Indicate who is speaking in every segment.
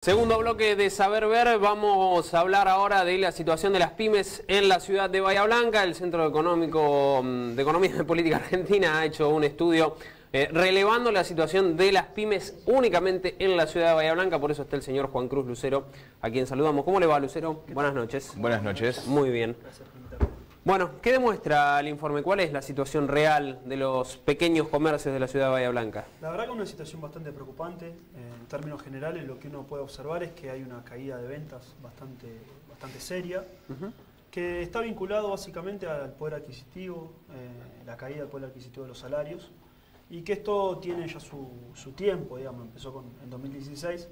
Speaker 1: Segundo bloque de Saber Ver, vamos a hablar ahora de la situación de las pymes en la ciudad de Bahía Blanca. El Centro Económico de Economía y Política Argentina ha hecho un estudio relevando la situación de las pymes únicamente en la ciudad de Bahía Blanca. Por eso está el señor Juan Cruz Lucero, a quien saludamos. ¿Cómo le va, Lucero? Buenas noches.
Speaker 2: Buenas noches.
Speaker 1: Muy bien. Bueno, ¿qué demuestra el informe? ¿Cuál es la situación real de los pequeños comercios de la ciudad de Bahía Blanca?
Speaker 3: La verdad que es una situación bastante preocupante. En términos generales, lo que uno puede observar es que hay una caída de ventas bastante seria, que está vinculado básicamente al poder adquisitivo, la caída del poder adquisitivo de los salarios, y que esto tiene ya su tiempo, digamos, empezó en 2016.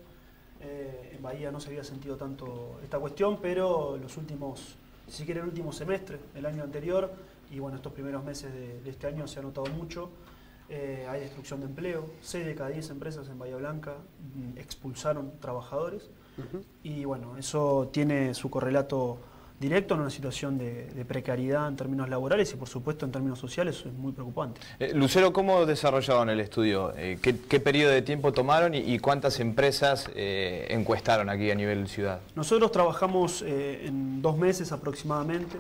Speaker 3: En Bahía no se había sentido tanto esta cuestión, pero los últimos, si quiere el último semestre del año anterior y bueno, estos primeros meses de este año se ha notado mucho. Hay destrucción de empleo, 6 de cada 10 empresas en Bahía Blanca expulsaron trabajadores y bueno, eso tiene su correlato directo en una situación de precariedad en términos laborales y por supuesto en términos sociales eso es muy preocupante.
Speaker 2: Lucero, ¿cómo desarrollaron el estudio? ¿Qué periodo de tiempo tomaron y cuántas empresas encuestaron aquí a nivel ciudad?
Speaker 3: Nosotros trabajamos en 2 meses aproximadamente,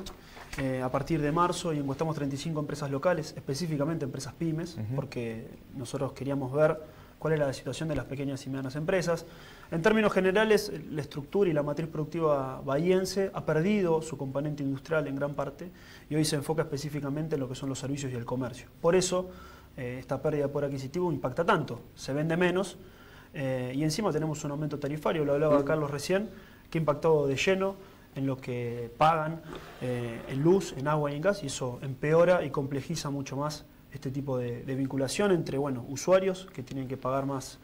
Speaker 3: a partir de marzo, y encuestamos 35 empresas locales, específicamente empresas pymes, porque nosotros queríamos ver cuál era la situación de las pequeñas y medianas empresas. En términos generales, la estructura y la matriz productiva bahiense ha perdido su componente industrial en gran parte y hoy se enfoca específicamente en lo que son los servicios y el comercio. Por eso, esta pérdida de poder adquisitivo impacta tanto, se vende menos y encima tenemos un aumento tarifario, lo hablaba Carlos recién, que ha impactado de lleno en lo que pagan en luz, en agua y en gas, y eso empeora y complejiza mucho más este tipo de vinculación entre usuarios que tienen que pagar más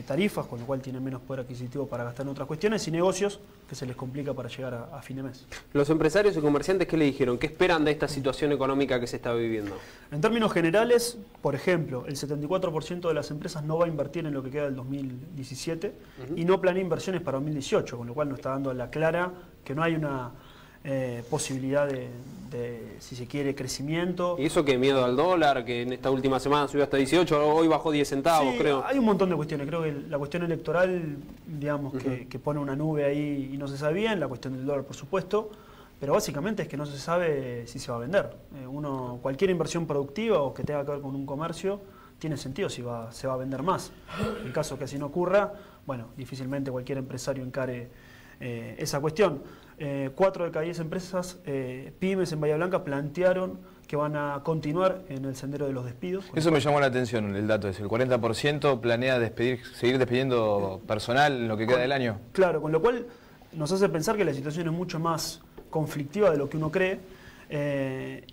Speaker 3: tarifas, con lo cual tienen menos poder adquisitivo para gastar en otras cuestiones, y negocios que se les complica para llegar a fin de mes.
Speaker 1: Los empresarios y comerciantes, ¿qué le dijeron? ¿Qué esperan de esta situación económica que se está viviendo?
Speaker 3: En términos generales, por ejemplo, el 74% de las empresas no va a invertir en lo que queda del 2017 y no planea inversiones para 2018, con lo cual nos está dando a la clara que no hay una posibilidad de, si se quiere, crecimiento.
Speaker 1: ¿Y eso qué miedo al dólar, que en esta última semana subió hasta 18, hoy bajó 10 centavos,
Speaker 3: sí,
Speaker 1: creo?
Speaker 3: Hay un montón de cuestiones. Creo que la cuestión electoral, digamos, que pone una nube ahí y no se sabe bien, la cuestión del dólar, por supuesto, pero básicamente es que no se sabe si se va a vender. Cualquier inversión productiva o que tenga que ver con un comercio tiene sentido si se va a vender más. En caso que así no ocurra, bueno, difícilmente cualquier empresario encare esa cuestión. 4 de cada 10 empresas pymes en Bahía Blanca plantearon que van a continuar en el sendero de los despidos.
Speaker 2: Eso me llamó la atención, el dato es el 40% planea seguir despidiendo personal en lo que queda del año.
Speaker 3: Claro, con lo cual nos hace pensar que la situación es mucho más conflictiva de lo que uno cree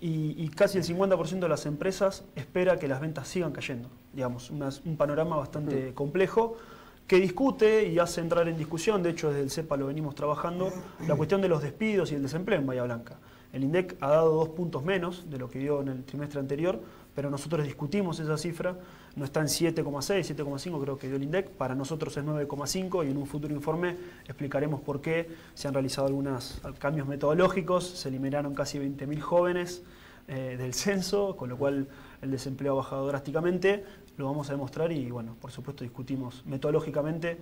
Speaker 3: y casi el 50% de las empresas espera que las ventas sigan cayendo. Digamos, un panorama bastante complejo, que discute y hace entrar en discusión, de hecho desde el CEPA lo venimos trabajando, la cuestión de los despidos y el desempleo en Bahía Blanca. El INDEC ha dado 2 puntos menos de lo que dio en el trimestre anterior, pero nosotros discutimos esa cifra, no está en 7,6, 7,5 creo que dio el INDEC, para nosotros es 9,5 y en un futuro informe explicaremos por qué se han realizado algunos cambios metodológicos, se eliminaron casi 20.000 jóvenes del censo, con lo cual el desempleo ha bajado drásticamente, lo vamos a demostrar y bueno, por supuesto discutimos metodológicamente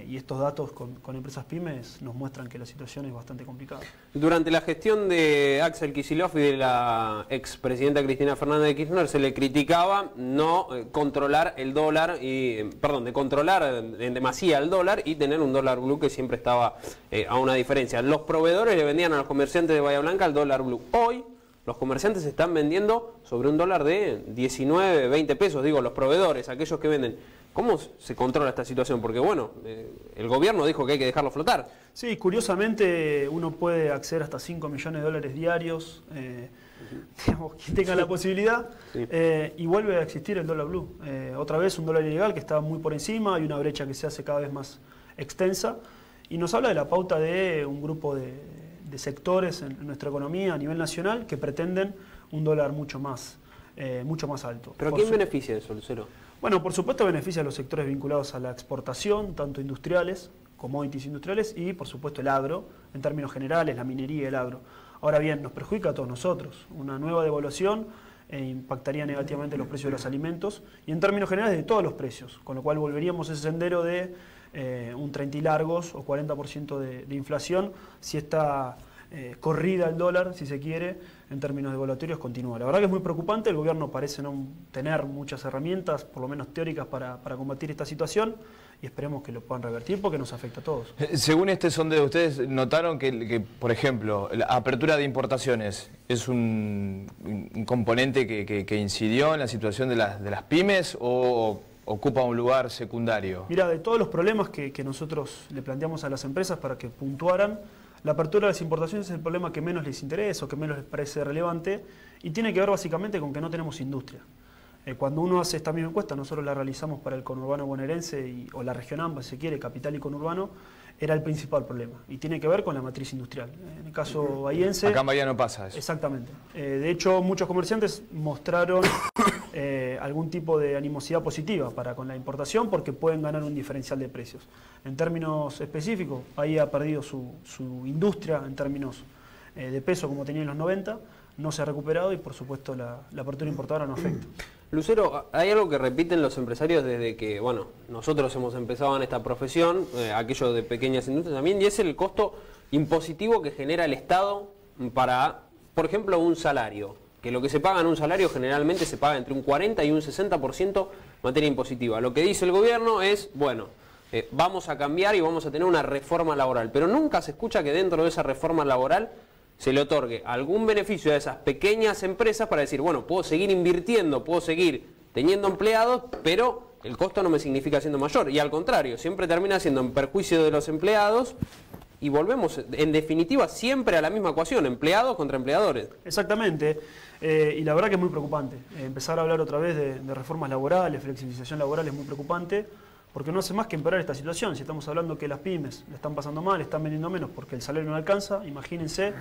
Speaker 3: y estos datos con empresas pymes nos muestran que la situación es bastante complicada.
Speaker 1: Durante la gestión de Axel Kicillof y de la expresidenta Cristina Fernández de Kirchner se le criticaba no controlar el dólar, de controlar en demasía el dólar y tener un dólar blue que siempre estaba a una diferencia. Los proveedores le vendían a los comerciantes de Bahía Blanca el dólar blue. Hoy los comerciantes están vendiendo sobre un dólar de 19, 20 pesos, digo, los proveedores, aquellos que venden. ¿Cómo se controla esta situación? Porque bueno, el gobierno dijo que hay que dejarlo flotar.
Speaker 3: Sí, curiosamente uno puede acceder hasta 5 millones de dólares diarios, digamos, quien tenga la posibilidad, y vuelve a existir el dólar blue. Otra vez un dólar ilegal que está muy por encima, hay una brecha que se hace cada vez más extensa, y nos habla de la pauta de un grupo de sectores en nuestra economía a nivel nacional que pretenden un dólar mucho más alto.
Speaker 1: ¿Pero quién beneficia de eso, Lucero?
Speaker 3: Bueno, por supuesto beneficia a los sectores vinculados a la exportación, tanto industriales, commodities industriales y por supuesto el agro, en términos generales, la minería y el agro. Ahora bien, nos perjudica a todos nosotros. Una nueva devaluación impactaría negativamente los precios de los alimentos y en términos generales de todos los precios, con lo cual volveríamos a ese sendero de un 30 y largos o 40% de inflación si esta corrida al dólar, si se quiere, en términos de volatorios continúa. La verdad que es muy preocupante, el gobierno parece no tener muchas herramientas, por lo menos teóricas, para combatir esta situación y esperemos que lo puedan revertir porque nos afecta a todos.
Speaker 2: Según este sondeo, ¿ustedes notaron que, por ejemplo, la apertura de importaciones es un componente que incidió en la situación de las pymes o ocupa un lugar secundario?
Speaker 3: Mira, de todos los problemas que nosotros le planteamos a las empresas para que puntuaran, la apertura de las importaciones es el problema que menos les interesa o que menos les parece relevante y tiene que ver básicamente con que no tenemos industria. Cuando uno hace esta misma encuesta, nosotros la realizamos para el conurbano bonaerense o la región AMBA, si se quiere, capital y conurbano, era el principal problema y tiene que ver con la matriz industrial. En el caso bahiense...
Speaker 2: Acá en Bahía no pasa eso.
Speaker 3: Exactamente. De hecho, muchos comerciantes mostraron algún tipo de animosidad positiva para con la importación porque pueden ganar un diferencial de precios. En términos específicos, ahí ha perdido su industria en términos de peso como tenía en los 90, no se ha recuperado y por supuesto la apertura importadora no afecta.
Speaker 1: Lucero, hay algo que repiten los empresarios desde que, bueno, nosotros hemos empezado en esta profesión, aquello de pequeñas industrias también, y es el costo impositivo que genera el Estado para, por ejemplo, un salario. Que lo que se paga en un salario generalmente se paga entre un 40 y un 60% materia impositiva. Lo que dice el gobierno es, bueno, vamos a cambiar y vamos a tener una reforma laboral, pero nunca se escucha que dentro de esa reforma laboral se le otorgue algún beneficio a esas pequeñas empresas para decir, bueno, puedo seguir invirtiendo, puedo seguir teniendo empleados, pero el costo no me significa siendo mayor. Y al contrario, siempre termina siendo en perjuicio de los empleados y volvemos, en definitiva, siempre a la misma ecuación, empleados contra empleadores.
Speaker 3: Exactamente, y la verdad que es muy preocupante. Empezar a hablar otra vez de reformas laborales, flexibilización laboral es muy preocupante, porque no hace más que empeorar esta situación. Si estamos hablando que las pymes le están pasando mal, están vendiendo menos porque el salario no alcanza, imagínense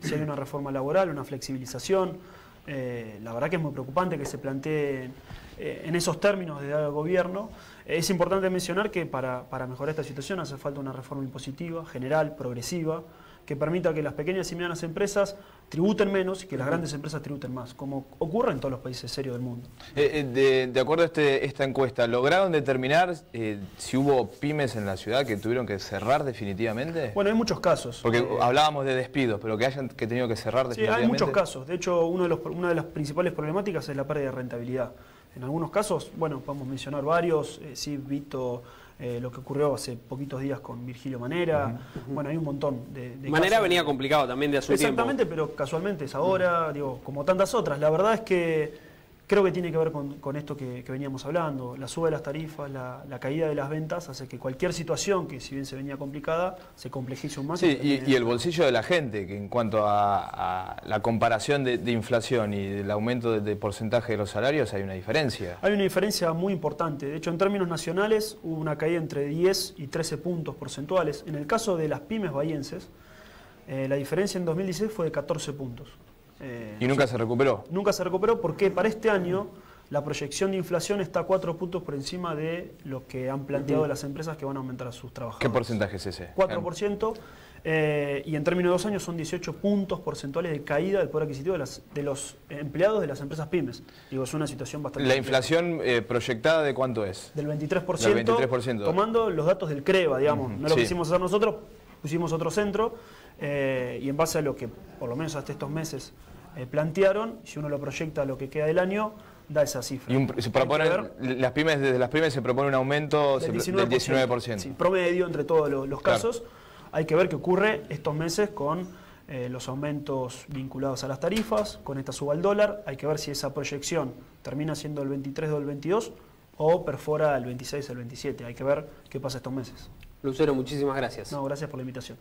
Speaker 3: si hay una reforma laboral, una flexibilización. La verdad que es muy preocupante que se plantee en esos términos desde el gobierno. Es importante mencionar que para mejorar esta situación hace falta una reforma impositiva, general, progresiva, que permita que las pequeñas y medianas empresas tributen menos y que las grandes empresas tributen más, como ocurre en todos los países serios del mundo.
Speaker 2: De acuerdo a esta encuesta, ¿lograron determinar si hubo pymes en la ciudad que tuvieron que cerrar definitivamente?
Speaker 3: Bueno, hay muchos casos.
Speaker 2: Porque hablábamos de despidos, pero que hayan tenido que cerrar definitivamente.
Speaker 3: Sí, hay muchos casos. De hecho, una de las principales problemáticas es la pérdida de rentabilidad. En algunos casos, bueno, podemos mencionar varios, sí, Vito, lo que ocurrió hace poquitos días con Virgilio Manera, bueno, hay un montón de
Speaker 1: Manera
Speaker 3: casos.
Speaker 1: venía complicado también de hace un tiempo.
Speaker 3: Exactamente, pero casualmente es ahora, digo, como tantas otras. La verdad es que creo que tiene que ver con esto que veníamos hablando. La suba de las tarifas, la caída de las ventas hace que cualquier situación que si bien se venía complicada, se complejice aún más.
Speaker 2: Sí, y el bolsillo de la gente, que en cuanto a la comparación de inflación y del aumento de porcentaje de los salarios hay una diferencia.
Speaker 3: Hay una diferencia muy importante. De hecho, en términos nacionales hubo una caída entre 10 y 13 puntos porcentuales. En el caso de las pymes bahienses, la diferencia en 2016 fue de 14 puntos.
Speaker 2: ¿Y nunca se recuperó?
Speaker 3: Nunca se recuperó porque para este año la proyección de inflación está 4 puntos por encima de lo que han planteado las empresas que van a aumentar a sus trabajadores.
Speaker 2: ¿Qué porcentaje es ese?
Speaker 3: 4%, y en términos de 2 años son 18 puntos porcentuales de caída del poder adquisitivo de los empleados de las empresas pymes. Digo, es una situación bastante...
Speaker 2: ¿La inflación proyectada de cuánto es?
Speaker 3: Del 23%,
Speaker 2: Del 23%.
Speaker 3: Tomando los datos del CREVA, digamos. No lo
Speaker 2: Sí.
Speaker 3: quisimos hacer nosotros, pusimos otro centro, y en base a lo que, por lo menos hasta estos meses, plantearon, si uno lo proyecta a lo que queda del año, da esa cifra.
Speaker 2: Y se proponen, desde las pymes se propone un aumento del 19%.
Speaker 3: Sí, promedio entre todos los casos. Hay que ver qué ocurre estos meses con los aumentos vinculados a las tarifas, con esta suba al dólar. Hay que ver si esa proyección termina siendo el 23 o el 22 o perfora el 26 o el 27. Hay que ver qué pasa estos meses.
Speaker 1: Lucero, muchísimas gracias.
Speaker 3: No, gracias por la invitación.